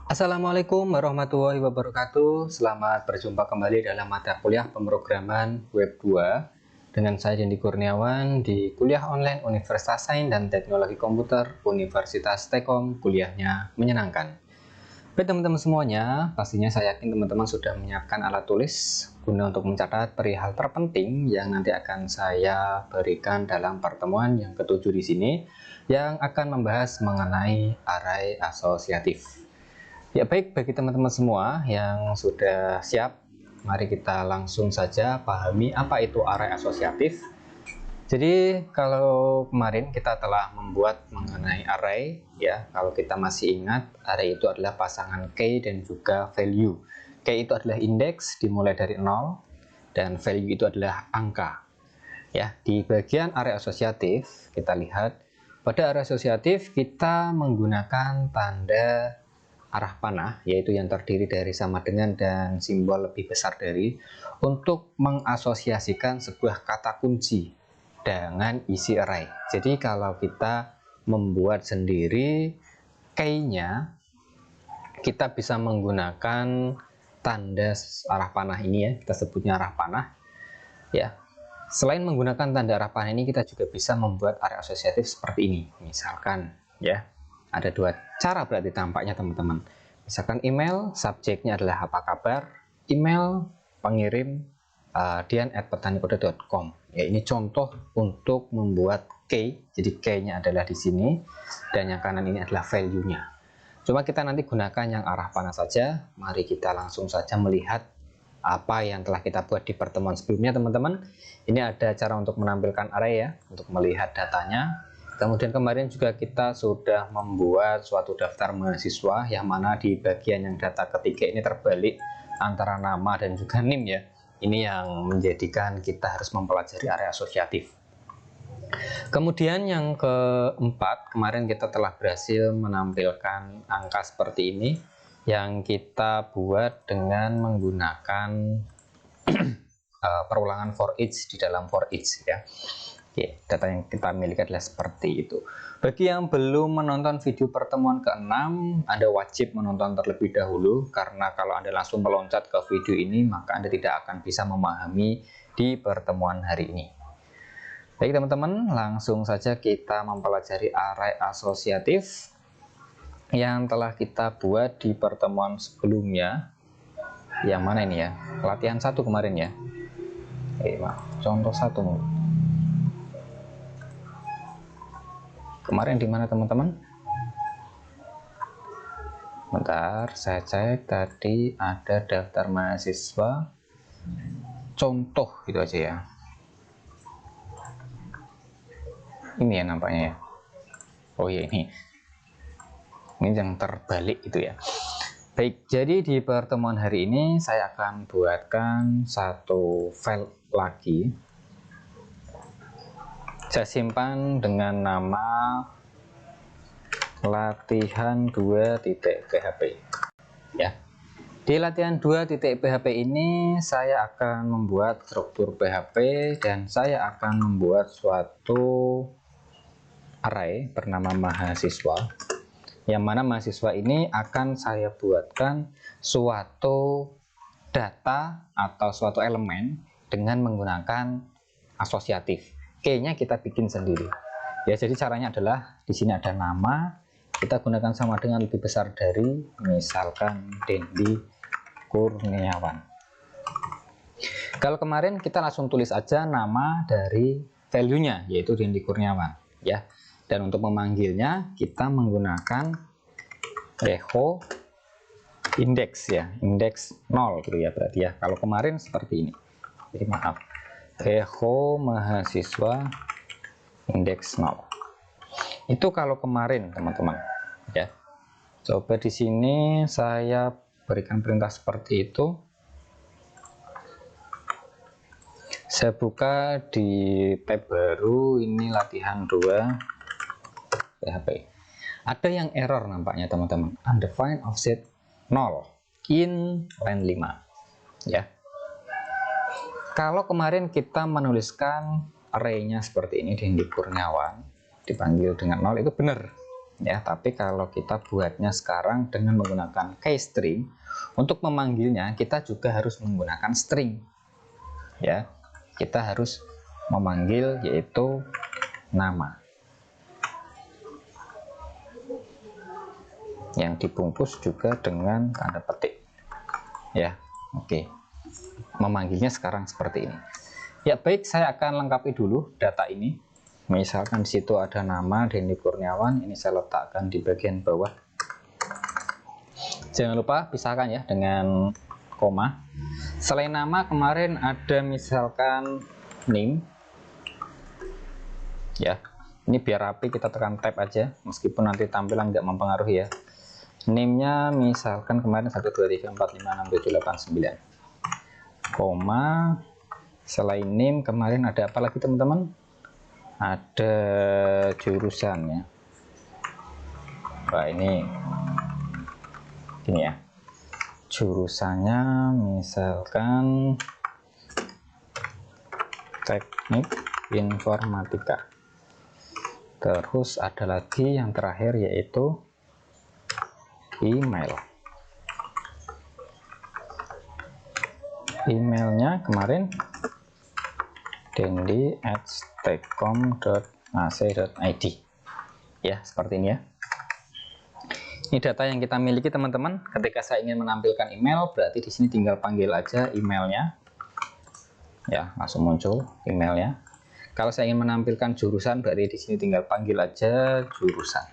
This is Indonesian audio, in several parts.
Assalamualaikum warahmatullahi wabarakatuh. Selamat berjumpa kembali dalam mata kuliah pemrograman Web 2 dengan saya Dendi Kurniawan di kuliah online Universitas Sains dan Teknologi Komputer Universitas Tekom. Kuliahnya menyenangkan. Baik teman-teman semuanya, pastinya saya yakin teman-teman sudah menyiapkan alat tulis guna untuk mencatat perihal terpenting yang nanti akan saya berikan dalam pertemuan yang ketujuh di sini yang akan membahas mengenai array asosiatif. Ya baik, bagi teman-teman semua yang sudah siap, mari kita langsung saja pahami apa itu array asosiatif. Jadi kalau kemarin kita telah membuat mengenai array, ya kalau kita masih ingat, array itu adalah pasangan key dan juga value. Key itu adalah indeks dimulai dari 0 dan value itu adalah angka. Ya, di bagian array asosiatif kita lihat pada array asosiatif kita menggunakan tanda arah panah, yaitu yang terdiri dari sama dengan dan simbol lebih besar dari, untuk mengasosiasikan sebuah kata kunci dengan isi array. Jadi kalau kita membuat sendiri key-nya, kita bisa menggunakan tanda arah panah ini, ya kita sebutnya arah panah. Ya, selain menggunakan tanda arah panah ini, kita juga bisa membuat array asosiatif seperti ini. Misalkan, ya ada dua cara berarti tampaknya teman-teman. Misalkan email, subjeknya adalah apa kabar, email pengirim dian@petanikode.com. Ya, ini contoh untuk membuat key. Jadi key-nya adalah di sini dan yang kanan ini adalah value-nya. Cuma kita nanti gunakan yang arah panah saja. Mari kita langsung saja melihat apa yang telah kita buat di pertemuan sebelumnya teman-teman. Ini ada cara untuk menampilkan array, ya, untuk melihat datanya. Kemudian kemarin juga kita sudah membuat suatu daftar mahasiswa yang mana di bagian yang data ketiga ini terbalik antara nama dan juga NIM, ya. Ini yang menjadikan kita harus mempelajari array asosiatif. Kemudian yang keempat, kemarin kita telah berhasil menampilkan angka seperti ini yang kita buat dengan menggunakan perulangan for each di dalam for each, ya. Oke, data yang kita miliki adalah seperti itu. Bagi yang belum menonton video pertemuan ke-6, Anda wajib menonton terlebih dahulu, karena kalau Anda langsung meloncat ke video ini, maka Anda tidak akan bisa memahami di pertemuan hari ini. Baik teman-teman, langsung saja kita mempelajari array asosiatif yang telah kita buat di pertemuan sebelumnya. Yang mana ini, ya? Latihan 1 kemarin, ya. Contoh 1. Kemarin di mana teman-teman? Bentar, saya cek tadi ada daftar mahasiswa contoh gitu aja, ya. Ini ya nampaknya, ya. Oh iya, ini yang terbalik itu, ya. Baik, jadi di pertemuan hari ini saya akan buatkan satu file lagi. Saya simpan dengan nama latihan2.php, ya. Di latihan 2.php ini saya akan membuat struktur PHP dan saya akan membuat suatu array bernama mahasiswa, yang mana mahasiswa ini akan saya buatkan suatu data atau suatu elemen dengan menggunakan asosiatif. Key-nya kita bikin sendiri. Ya, jadi caranya adalah di sini ada nama, kita gunakan sama dengan lebih besar dari, misalkan Dendi Kurniawan. Kalau kemarin kita langsung tulis aja nama dari value-nya, yaitu Dendi Kurniawan, ya. Dan untuk memanggilnya kita menggunakan echo indeks, ya, indeks 0 gitu, ya, berarti, ya. Kalau kemarin seperti ini. Jadi maaf. Echo mahasiswa indeks 0. Itu kalau kemarin teman-teman, ya. Coba di sini saya berikan perintah seperti itu. Saya buka di tab baru, ini latihan 2 PHP. Ada yang error nampaknya teman-teman. Undefined offset 0 in line 5, ya. Kalau kemarin kita menuliskan array-nya seperti ini, Dendi Kurniawan dipanggil dengan 0, itu benar. ya. Tapi kalau kita buatnya sekarang dengan menggunakan keystring, untuk memanggilnya kita juga harus menggunakan string, ya. Kita harus memanggil yaitu nama yang dibungkus juga dengan tanda petik, ya. Oke, memanggilnya sekarang seperti ini. Ya baik, saya akan lengkapi dulu data ini. Misalkan di situ ada nama Denny Kurniawan, ini saya letakkan di bagian bawah. Jangan lupa pisahkan ya dengan koma. Selain nama kemarin ada misalkan name, ya. Ini biar rapi kita tekan tab aja, meskipun nanti tampilan nggak mempengaruhi ya. Name-nya misalkan kemarin 1 2 3 4 5 6 7 8 9, koma. Selain name kemarin ada apa lagi teman-teman? Ada jurusannya. Wah, ini ya, jurusannya misalkan teknik informatika. Terus ada lagi yang terakhir yaitu email. Emailnya kemarin dendi@stekom.ac.id, ya, seperti ini ya. Ini data yang kita miliki teman-teman. Ketika saya ingin menampilkan email, berarti di sini tinggal panggil aja emailnya, ya, langsung muncul emailnya. Kalau saya ingin menampilkan jurusan, berarti di sini tinggal panggil aja jurusan.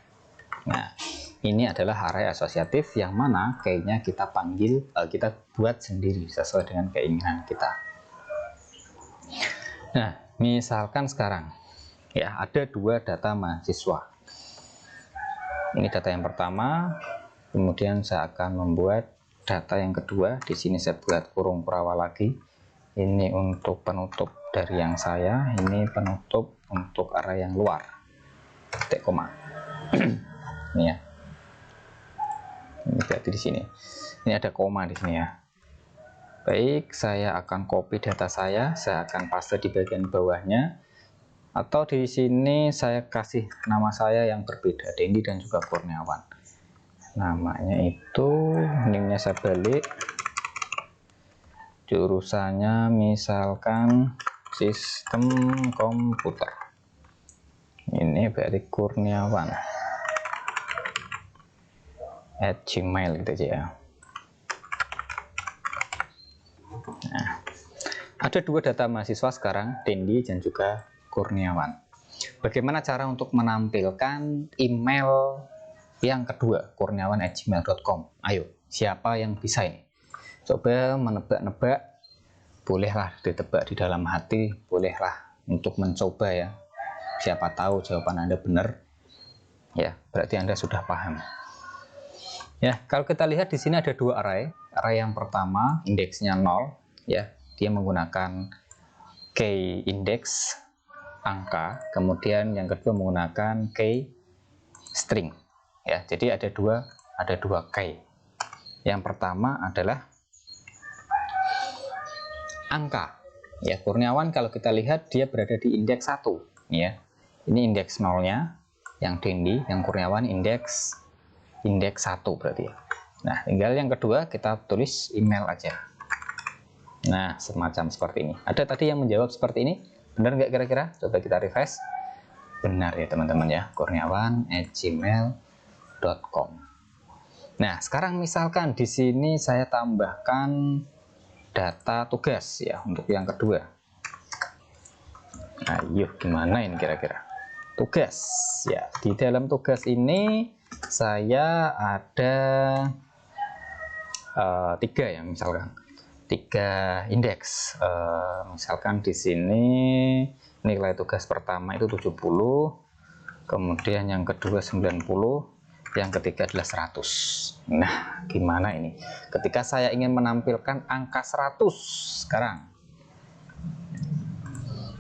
Nah, ini adalah array asosiatif yang mana kayaknya kita panggil, kita buat sendiri sesuai dengan keinginan kita. Nah, misalkan sekarang ya ada 2 data mahasiswa. Ini data yang pertama, kemudian saya akan membuat data yang kedua. Di sini saya buat kurung kurawa lagi. Ini untuk penutup dari yang saya, ini penutup untuk array yang luar. Titik koma. Ini ya. Ini berarti di sini. Ini ada koma di sini ya. Baik, saya akan copy data saya akan paste di bagian bawahnya, atau di sini saya kasih nama saya yang berbeda, Dendi dan juga Kurniawan. Namanya itu, name-nya saya balik, jurusannya misalkan sistem komputer. Ini berarti Kurniawan @gmail gitu aja ya. Nah, ada 2 data mahasiswa sekarang, Dendi dan juga Kurniawan. Bagaimana cara untuk menampilkan email yang kedua, kurniawan@gmail.com? Ayo, siapa yang bisa ini? Coba menebak-nebak, bolehlah ditebak di dalam hati, bolehlah untuk mencoba ya. Siapa tahu jawaban Anda benar. Ya, berarti Anda sudah paham. Ya, kalau kita lihat di sini ada 2 array. Array yang pertama indeksnya 0, ya. Dia menggunakan key index angka, kemudian yang kedua menggunakan key string. Ya, jadi ada dua key. Yang pertama adalah angka. Ya, Kurniawan kalau kita lihat dia berada di indeks 1, ya. Ini indeks 0-nya, yang Dendi, yang Kurniawan indeks 1 berarti ya. Nah, tinggal yang kedua kita tulis email aja. Nah, semacam seperti ini. Ada tadi yang menjawab seperti ini, benar nggak kira-kira? Coba kita refresh. Benar ya teman-teman ya, kurniawan@gmail.com. Nah, sekarang misalkan di sini saya tambahkan data tugas ya untuk yang kedua. Ayo, gimana ini kira-kira? Tugas ya, di dalam tugas ini saya ada 3 ya, misalkan 3 indeks. Misalkan di sini nilai tugas pertama itu 70, kemudian yang kedua 90, yang ketiga adalah 100. Nah, gimana ini ketika saya ingin menampilkan angka 100 sekarang?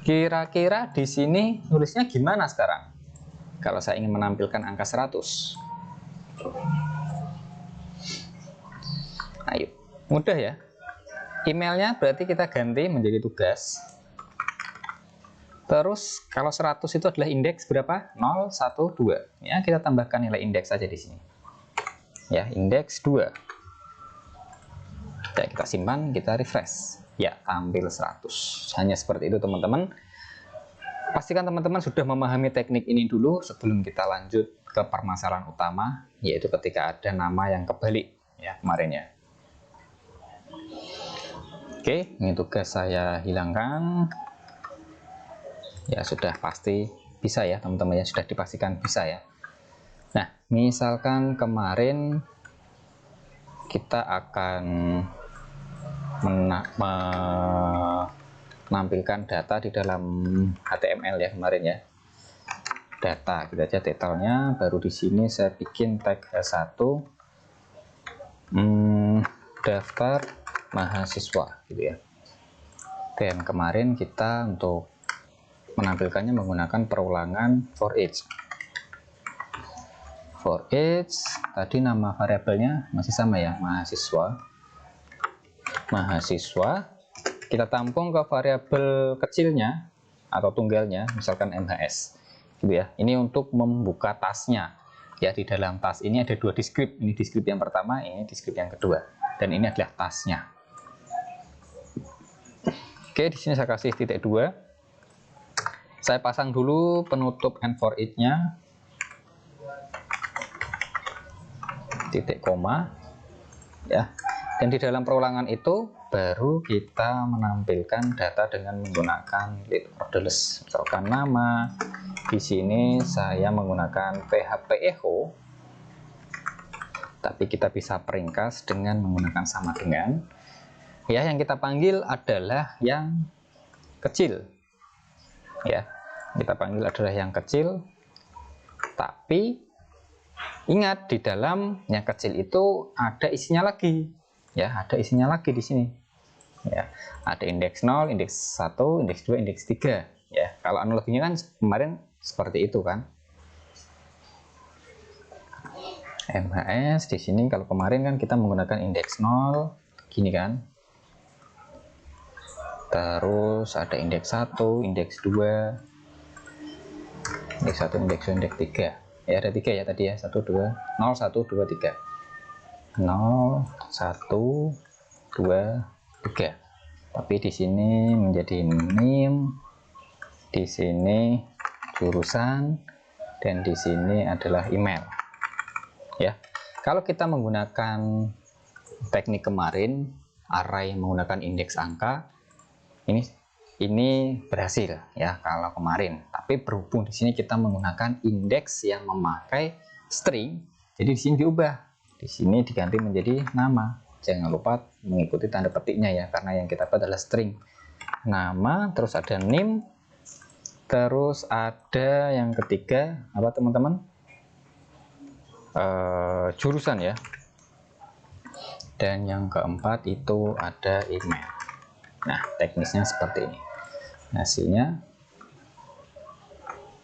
Kira-kira di sini nulisnya gimana sekarang kalau saya ingin menampilkan angka 100? Ayo, mudah ya. Emailnya berarti kita ganti menjadi tugas. Terus kalau 100 itu adalah indeks berapa? 0, 1, 2. Ya, kita tambahkan nilai indeks saja di sini. Ya, indeks 2. Ya, kita simpan, kita refresh. Ya, tampil 100. Hanya seperti itu, teman-teman. Pastikan teman-teman sudah memahami teknik ini dulu sebelum kita lanjut ke permasalahan utama, yaitu ketika ada nama yang kebalik ya kemarin ya. Oke, ini tugas saya hilangkan. Ya sudah pasti bisa ya teman-teman ya, sudah dipastikan bisa ya. Nah, misalkan kemarin kita akan menampilkan data di dalam HTML ya kemarin ya. Data kita aja detailnya, baru di sini saya bikin tag H1 daftar mahasiswa gitu ya. Dan kemarin kita untuk menampilkannya menggunakan perulangan for each. For each tadi nama variabelnya masih sama ya, mahasiswa. Kita tampung ke variabel kecilnya atau tunggalnya, misalkan MHS gitu ya. Ini untuk membuka tasnya ya. Di dalam tas ini ada dua deskrip, ini deskrip yang pertama, ini deskrip yang kedua, dan ini adalah tasnya. Oke, di sini saya kasih titik 2. Saya pasang dulu penutup and for each-nya, titik koma ya. Dan di dalam perulangan itu baru kita menampilkan data dengan menggunakan lead orderless. Misalkan nama, di sini saya menggunakan PHP Echo, tapi kita bisa peringkas dengan menggunakan sama dengan. Ya, yang kita panggil adalah yang kecil. Ya, kita panggil adalah yang kecil, tapi ingat di dalam yang kecil itu ada isinya lagi ya, ada isinya lagi di sini ya. Ada indeks 0, indeks 1, indeks 2, indeks 3 ya. Kalau analoginya kan kemarin seperti itu kan. MHS di sini kalau kemarin kan kita menggunakan indeks 0 gini kan. Terus ada indeks 1, indeks 2, indeks 1, indeks 2, indeks 3 ya. Ada 3 ya tadi ya, 1, 2, 0, 1, 2, 3 0, 1, 2, 3. Tapi di sini menjadi NIM, di sini jurusan, dan di sini adalah email ya. Kalau kita menggunakan teknik kemarin, array menggunakan indeks angka, ini berhasil ya kalau kemarin. Tapi berhubung di sini kita menggunakan indeks yang memakai string, jadi di sini diubah. Di sini diganti menjadi nama. Jangan lupa mengikuti tanda petiknya ya, karena yang kita buat adalah string. Nama, terus ada name, terus ada yang ketiga apa teman-teman? Jurusan ya. Dan yang keempat itu ada email. Nah, teknisnya seperti ini. Hasilnya,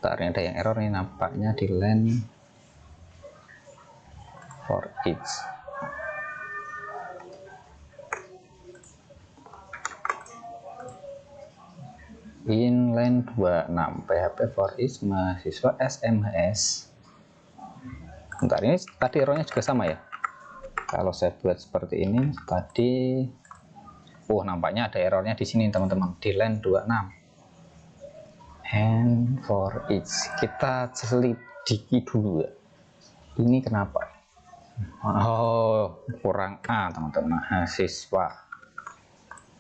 ini ada yang error nih, nampaknya di line for each. Inline 26 PHP for each mahasiswa SMHS. Bentar, ini tadi errornya juga sama ya. Kalau saya buat seperti ini tadi, nampaknya ada errornya di sini teman-teman, di line 26. And for each kita selidiki dulu ya. Ini kenapa? Oh, kurang A teman-teman, mahasiswa.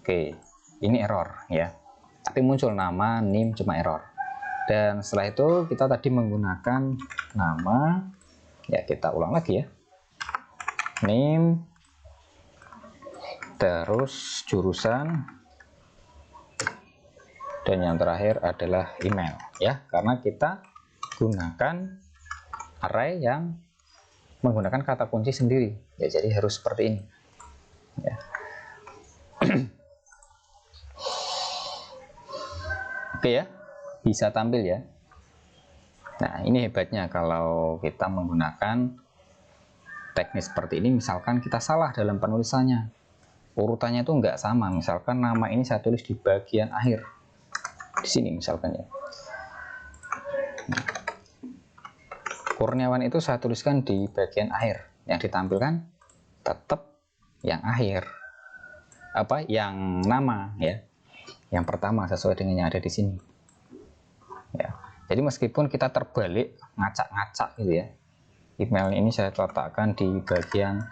Oke, ini error ya. Tapi muncul nama, NIM cuma error. Dan setelah itu kita tadi menggunakan nama, ya kita ulang lagi ya. NIM, terus jurusan, dan yang terakhir adalah email ya, karena kita gunakan array yang menggunakan kata kunci sendiri ya, jadi harus seperti ini ya. Oke ya, bisa tampil ya. Nah, ini hebatnya kalau kita menggunakan teknik seperti ini. Misalkan kita salah dalam penulisannya, urutannya itu nggak sama. Misalkan nama ini saya tulis di bagian akhir, di sini misalkan ya. Kurniawan itu saya tuliskan di bagian akhir, yang ditampilkan tetap yang akhir, yang nama ya, yang pertama sesuai dengan yang ada di sini ya. Jadi meskipun kita terbalik ngacak-ngacak gitu ya, email ini saya letakkan di bagian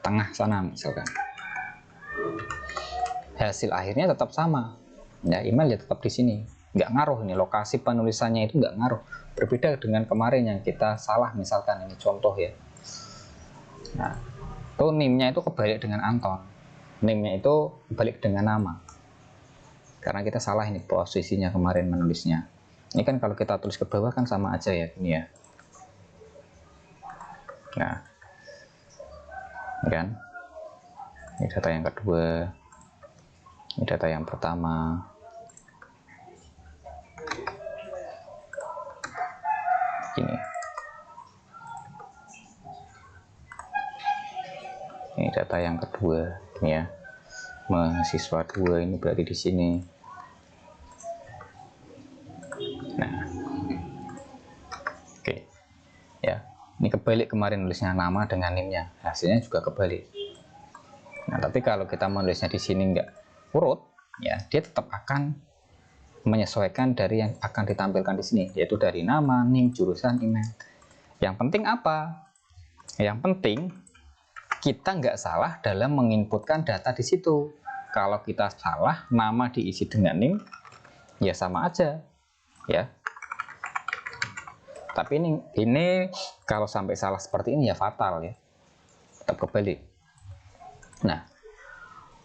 tengah sana misalkan, hasil akhirnya tetap sama ya, email ya tetap di sini, nggak ngaruh ini lokasi penulisannya, itu nggak ngaruh. Berbeda dengan kemarin yang kita salah misalkan, ini contoh ya. Nah, itu NIM-nya itu kebalik dengan Anton, NIM-nya itu kebalik dengan nama, karena kita salah ini posisinya kemarin menulisnya. Ini kan kalau kita tulis ke bawah kan sama aja ya, ini ya. Nah, ini kan, ini data yang kedua, ini data yang pertama. Ini. Ini data yang kedua, ini ya. Mahasiswa 2 ini berarti di sini. Nah, oke, ya. Ini kebalik kemarin nulisnya nama dengan NIM-nya, hasilnya juga kebalik. Nah, tapi kalau kita menulisnya di sini nggak urut, ya, dia tetap akan menyesuaikan dari yang akan ditampilkan di sini, yaitu dari nama, NIM, jurusan, email. Yang penting apa? Yang penting kita nggak salah dalam menginputkan data di situ. Kalau kita salah, nama diisi dengan NIM, ya sama aja, ya. Tapi ini kalau sampai salah seperti ini ya fatal ya, tetap kebalik. Nah,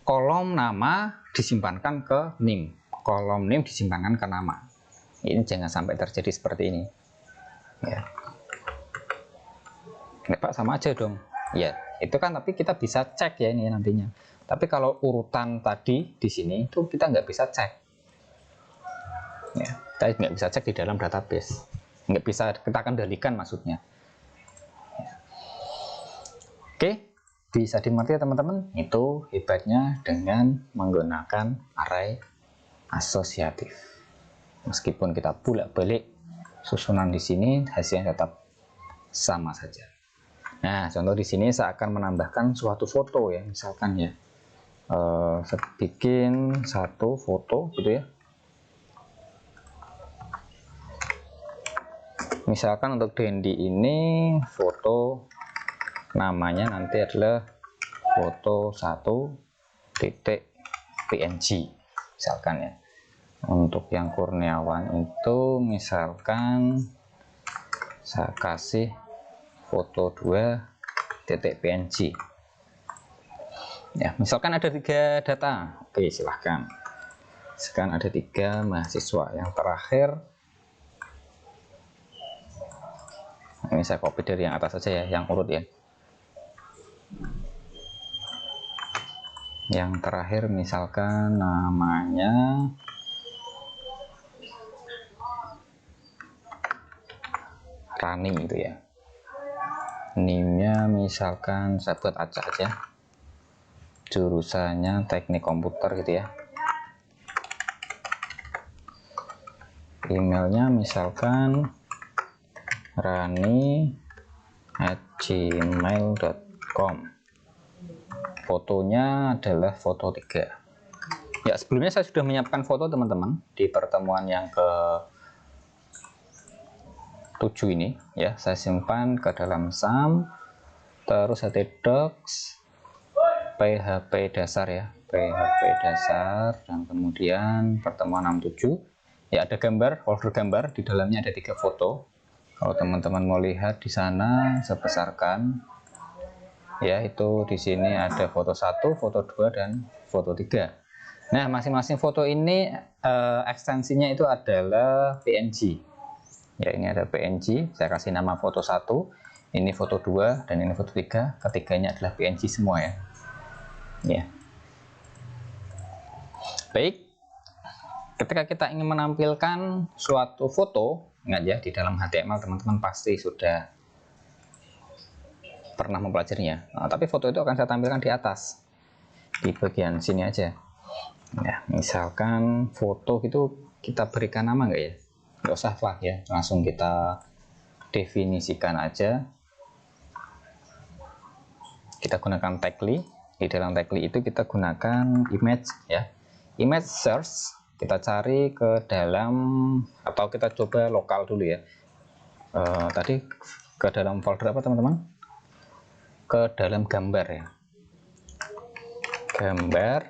kolom nama disimpankan ke NIM, kolom NIM disimpankan ke nama. Ini jangan sampai terjadi seperti ini ya. Nah, Pak, sama aja dong ya, itu kan, tapi kita bisa cek ya ini nantinya. Tapi kalau urutan tadi di sini itu kita nggak bisa cek ya, kita nggak bisa cek di dalam database, nggak bisa kita kendalikan maksudnya ya. Oke, bisa dimengerti ya teman-teman. Itu hebatnya dengan menggunakan array asosiatif. Meskipun kita bolak-balik susunan di sini, hasilnya tetap sama saja. Nah, contoh di sini saya akan menambahkan suatu foto ya, misalkan ya, saya bikin satu foto gitu ya. Misalkan untuk Dendi ini foto namanya nanti adalah foto 1.png misalkan ya. Untuk yang Kurniawan itu misalkan saya kasih foto 2.png ya. Misalkan ada 3 data, oke silahkan. Sekarang ada 3 mahasiswa. Yang terakhir ini saya copy dari yang atas saja ya, yang urut ya. Yang terakhir misalkan namanya Rani gitu ya. NIM-nya misalkan saya buat acak aja. Jurusannya teknik komputer gitu ya. Emailnya misalkan rani@gmail.com. Fotonya adalah foto 3 ya. Sebelumnya saya sudah menyiapkan foto teman-teman di pertemuan yang ke 7 ini ya. Saya simpan ke dalam SAM, terus htdocs php dasar ya, php dasar, dan kemudian pertemuan 67 ya. Ada gambar, folder gambar, di dalamnya ada 3 foto. Kalau teman-teman mau lihat di sana, saya besarkan ya. Itu di sini ada foto 1, foto 2, dan foto 3. Nah, masing-masing foto ini ekstensinya itu adalah PNG ya. Ini ada PNG, saya kasih nama foto 1, ini foto 2, dan ini foto 3. Ketiganya adalah PNG semua ya. Ya. Baik, ketika kita ingin menampilkan suatu foto, ingat ya, di dalam HTML teman-teman pasti sudah pernah mempelajarinya. Nah, tapi foto itu akan saya tampilkan di atas, di bagian sini aja ya. Misalkan foto itu kita berikan nama nggak ya? Nggak usah lah ya, langsung kita definisikan aja. Kita gunakan tagly. Di dalam tagly itu kita gunakan image ya, image search. Kita cari ke dalam, atau kita coba lokal dulu ya. Tadi ke dalam folder apa teman-teman? Ke dalam gambar ya, gambar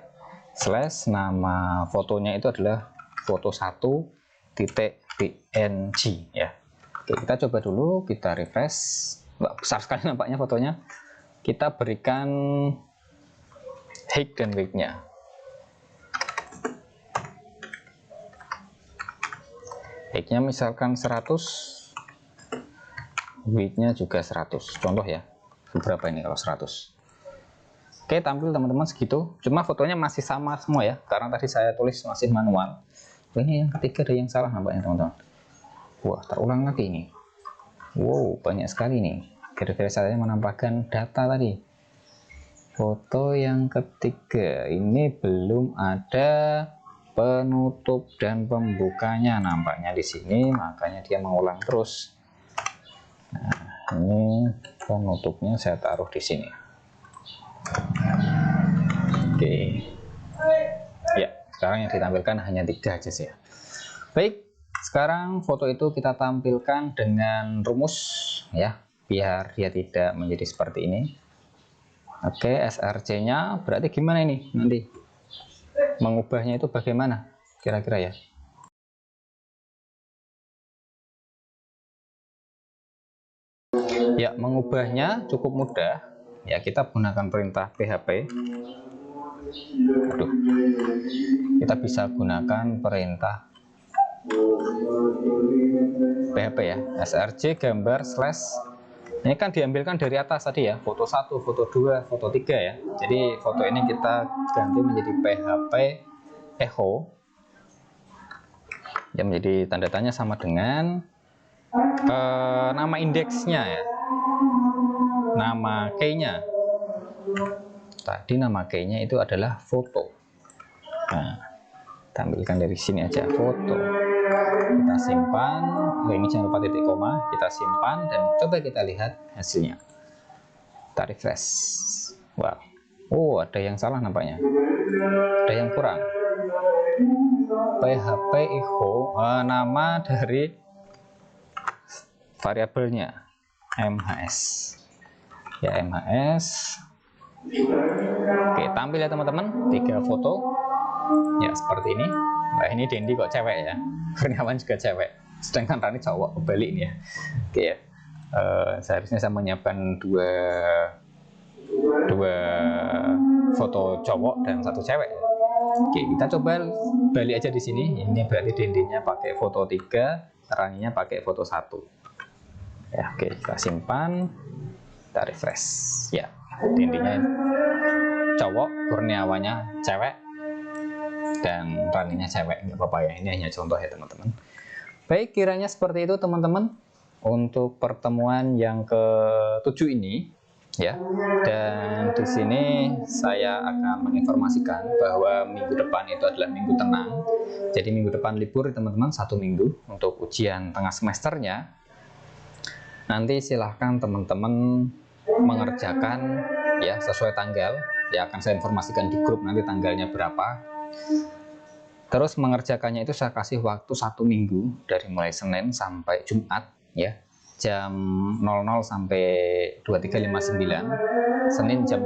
slash nama fotonya itu adalah foto1.png ya. Oke, kita coba dulu, kita refresh. Wah, besar sekali nampaknya fotonya. Kita berikan height dan weight-nya. Height-nya misalkan 100, weight-nya juga 100. Contoh ya, berapa ini kalau 100? Oke, tampil teman-teman segitu. Cuma fotonya masih sama semua ya, karena tadi saya tulis masih manual. Ini yang ketiga ada yang salah nampaknya teman-teman. Wah, terulang lagi ini. Wow, banyak sekali nih. Kira-kira saya menambahkan data tadi. Foto yang ketiga ini belum ada penutup dan pembukanya nampaknya di sini, makanya dia mengulang terus. Nah, ini penutupnya saya taruh di sini. Oke. Ya, sekarang yang ditampilkan hanya 3 aja sih ya. Baik, sekarang foto itu kita tampilkan dengan rumus ya, biar dia tidak menjadi seperti ini. Oke, SRC-nya berarti gimana ini nanti? Mengubahnya itu bagaimana kira-kira ya? Ya, mengubahnya cukup mudah. Ya, kita gunakan perintah php. Aduh. Kita bisa gunakan perintah php ya, src gambar slash. Ini kan diambilkan dari atas tadi ya, foto 1, foto 2, foto 3 ya. Jadi foto ini kita ganti menjadi php echo yang menjadi tanda tanya sama dengan nama indeksnya ya, nama key-nya. Tadi nama key-nya itu adalah foto. Nah, tampilkan dari sini aja, foto. Kita simpan. Ini jangan lupa titik koma, kita simpan dan coba kita lihat hasilnya. Kita refresh. Wow. Oh, ada yang salah nampaknya. Ada yang kurang. php echo, nama dari variabelnya mhs. Ya, mhs. Oke, tampil ya teman-teman, 3 foto. Ya, seperti ini. Nah, ini Dendi kok cewek ya. Kurniawan juga cewek. Sedangkan Rani cowok, kebalik ini ya. Oke ya. Seharusnya saya menyiapkan dua foto cowok dan 1 cewek. Oke, kita coba balik aja di sini. Ini berarti Dendinya pakai foto 3, Raninya pakai foto 1. Ya, oke, kita simpan. Kita refresh. Ya, Dendinya cowok, Kurniawannya cewek, dan Raninya cewek. Nggak apa-apa ya, ini hanya contoh ya teman-teman. Baik, kiranya seperti itu teman-teman untuk pertemuan yang ke-7 ini ya. Dan di sini saya akan menginformasikan bahwa minggu depan itu adalah minggu tenang. Jadi minggu depan libur teman-teman, 1 minggu untuk ujian tengah semesternya. Nanti silahkan teman-teman mengerjakan ya sesuai tanggal. Ya, akan saya informasikan di grup nanti tanggalnya berapa. Terus mengerjakannya itu saya kasih waktu 1 minggu dari mulai Senin sampai Jumat ya, jam 00 sampai 23.59, Senin jam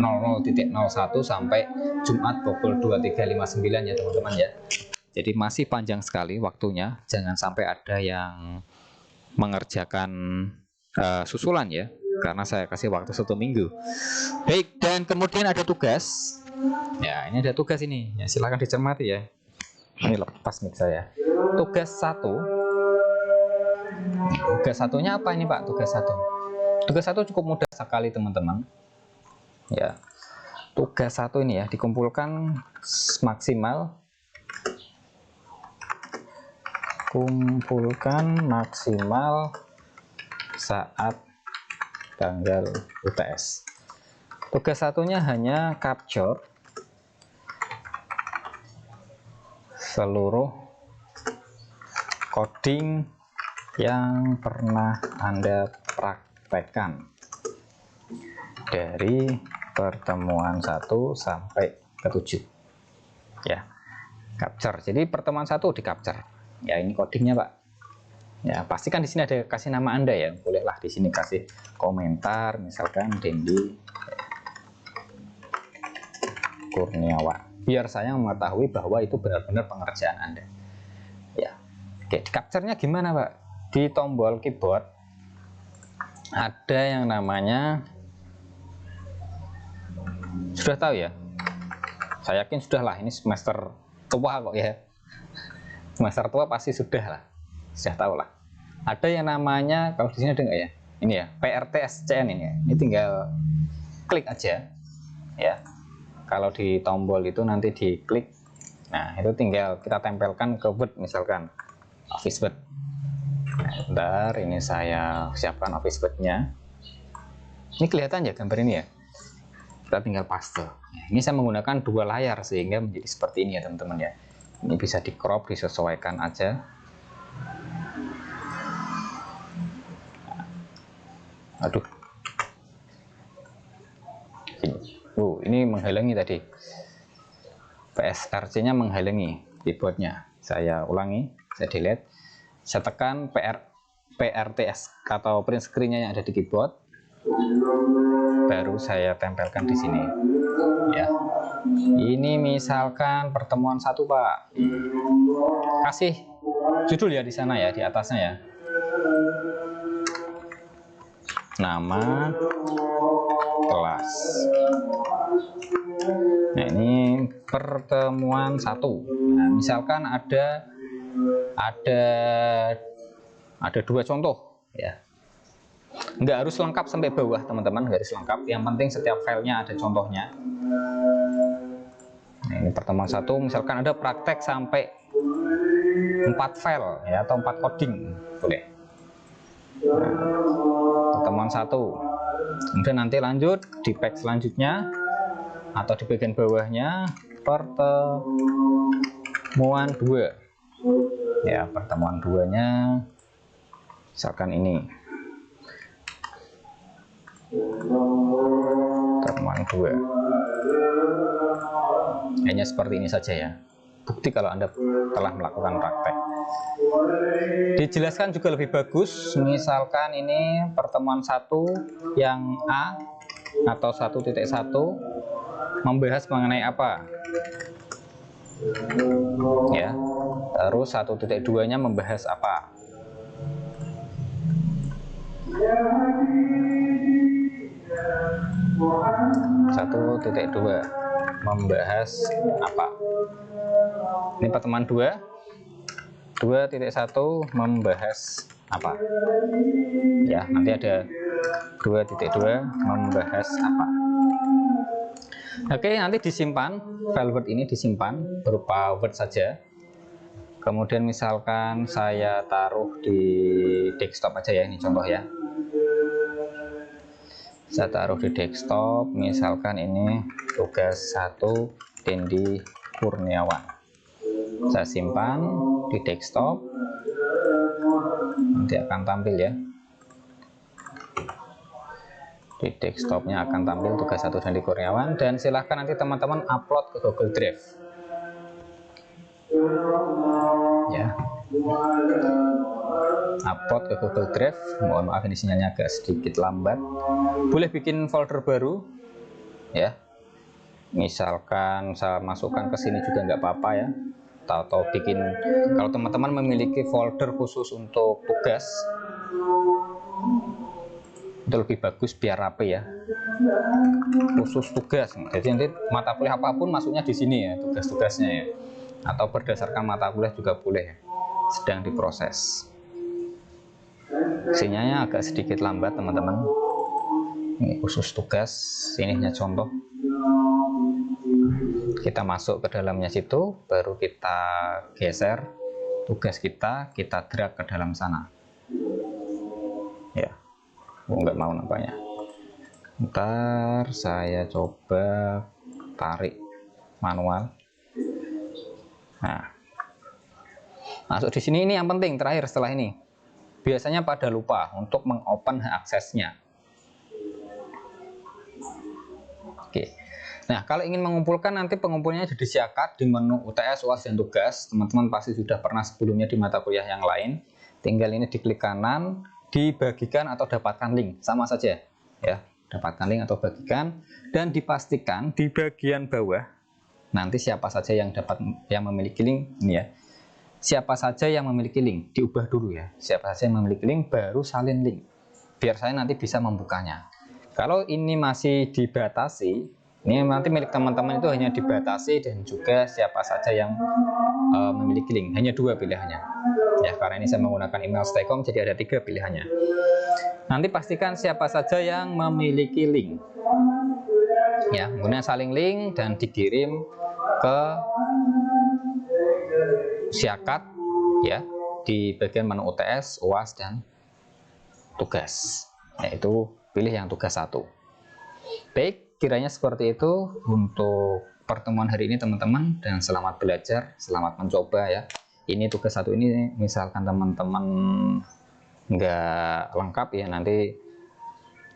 00.01 sampai Jumat pukul 23.59 ya teman-teman ya. Jadi masih panjang sekali waktunya, jangan sampai ada yang mengerjakan susulan ya, karena saya kasih waktu 1 minggu. Baik, dan kemudian ada tugas. Ya, ini ada tugas ini. Ya, silahkan dicermati ya. Ini lepas mic saya. Tugas 1. Tugas satunya apa ini Pak? Tugas 1. Tugas 1 cukup mudah sekali teman-teman. Ya. Tugas 1 ini ya dikumpulkan maksimal. Kumpulkan maksimal saat tanggal UTS. Tugas satunya hanya capture seluruh coding yang pernah Anda praktekkan dari pertemuan 1 sampai ke 7 ya, capture. Jadi pertemuan 1 di capture ya, ini codingnya Pak ya. Pastikan di sini ada kasih nama Anda ya, bolehlah di sini kasih komentar misalkan Dendi Kurniawan, biar saya mengetahui bahwa itu benar-benar pengerjaan Anda ya. Oke, capture-nya gimana Pak? Di tombol keyboard ada yang namanya, sudah tahu ya, saya yakin sudah lah, ini semester tua kok ya, semester tua pasti sudah lah, sudah tahu lah. Ada yang namanya, kalau di sini ada nggak ya, ini ya, PRTSCN ini ya. Ini tinggal klik aja ya. Kalau di tombol itu nanti diklik, nah itu tinggal kita tempelkan ke Word misalkan, Office Word. Nah, bentar, ini saya siapkan Office Word-nya. Ini kelihatan ya gambar ini ya, kita tinggal paste. Ini saya menggunakan 2 layar sehingga menjadi seperti ini ya teman-teman ya. Ini bisa di crop, disesuaikan aja. Aduh, ini menghalangi tadi, PSRC-nya menghalangi keyboardnya. Saya ulangi, saya delete, saya tekan PRTS atau print screen-nya yang ada di keyboard, baru saya tempelkan di sini ya. Ini misalkan pertemuan 1 Pak, kasih judul ya di sana ya, di atasnya ya, nama kelas. Nah ini pertemuan 1. Nah, misalkan ada 2 contoh ya, nggak harus lengkap sampai bawah teman-teman, nggak harus lengkap, yang penting setiap filenya ada contohnya. Nah, ini pertemuan 1, misalkan ada praktek sampai 4 file ya, atau 4 coding boleh. Nah, pertemuan 1, kemudian nanti lanjut di page selanjutnya atau di bagian bawahnya pertemuan 2 ya, pertemuan 2 nya misalkan ini pertemuan 2, hanya seperti ini saja ya, bukti kalau Anda telah melakukan praktek. Dijelaskan juga lebih bagus, misalkan ini pertemuan 1 yang A atau 1.1 membahas mengenai apa ya, terus 1.2 nya membahas apa. Satu titik 2 membahas apa. Ini pertemuan 2.1 membahas apa ya, nanti ada 2.2 membahas apa. Oke, nanti disimpan, file Word ini disimpan berupa Word saja. Kemudian misalkan saya taruh di desktop aja ya, ini contoh ya, saya taruh di desktop, misalkan ini tugas 1 Dendi Kurniawan, saya simpan di desktop, nanti akan tampil ya, di desktopnya akan tampil tugas 1 Dendi Kurniawan, dan silahkan nanti teman-teman upload ke Google Drive ya, upload ke Google Drive. Mohon maaf ini sinyalnya agak sedikit lambat. Boleh bikin folder baru ya, misalkan saya masukkan ke sini juga nggak apa-apa ya, atau bikin, kalau teman-teman memiliki folder khusus untuk tugas itu lebih bagus biar rapi ya, khusus tugas. Jadi nanti mata kuliah apapun masuknya di sini ya, tugas-tugasnya ya, atau berdasarkan mata kuliah juga boleh ya. Sedang diproses, sinyalnya agak sedikit lambat teman-teman. Ini khusus tugas, ini hanya contoh. Kita masuk ke dalamnya situ, baru kita geser tugas kita drag ke dalam sana ya. Nggak mau nampaknya, ntar saya coba tarik manual. Nah Masuk di sini, ini yang penting terakhir setelah ini. Biasanya pada lupa untuk mengopen hak aksesnya. Oke. Nah, kalau ingin mengumpulkan, nanti pengumpulannya jadi siakat di menu UTS, UAS, dan tugas. Teman-teman pasti sudah pernah sebelumnya di mata kuliah yang lain. Tinggal ini diklik kanan, dibagikan atau dapatkan link, sama saja ya, dapatkan link atau bagikan, dan dipastikan di bagian bawah nanti siapa saja yang memiliki link ini ya. Siapa saja yang memiliki link, diubah dulu ya. Siapa saja yang memiliki link, baru salin link. Biar saya nanti bisa membukanya. Kalau ini masih dibatasi, ini nanti milik teman-teman itu hanya dibatasi, dan juga siapa saja yang memiliki link. Hanya 2 pilihannya. Ya, karena ini saya menggunakan email Staycom, jadi ada 3 pilihannya. Nanti pastikan siapa saja yang memiliki link. Ya, kemudian saling link dan dikirim ke siakat ya di bagian menu UTS, UAS, dan tugas. Yaitu pilih yang tugas 1. Baik, kiranya seperti itu untuk pertemuan hari ini teman-teman, dan selamat belajar, selamat mencoba ya. Ini tugas 1 ini misalkan teman-teman nggak lengkap ya, nanti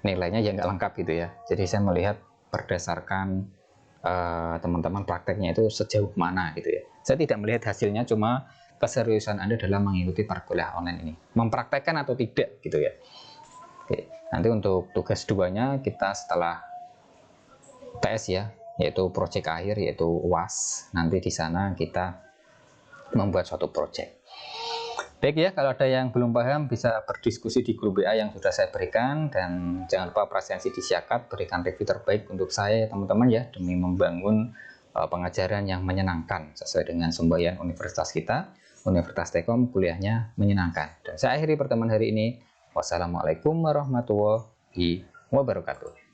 nilainya ya nggak lengkap gitu ya. Jadi saya melihat berdasarkan teman-teman prakteknya itu sejauh mana gitu ya. Saya tidak melihat hasilnya, cuma keseriusan Anda dalam mengikuti perkuliahan online ini, mempraktekkan atau tidak gitu ya. Oke, nanti untuk tugas 2-nya kita setelah tes ya, yaitu proyek akhir, yaitu UAS. Nanti di sana kita membuat suatu proyek. Baik ya, kalau ada yang belum paham bisa berdiskusi di grup WA yang sudah saya berikan, dan jangan lupa presensi di siakat, berikan review terbaik untuk saya teman-teman ya, demi membangun pengajaran yang menyenangkan sesuai dengan semboyan universitas kita, Universitas Staycom, kuliahnya menyenangkan. Dan saya akhiri pertemuan hari ini. Wassalamualaikum warahmatullahi wabarakatuh.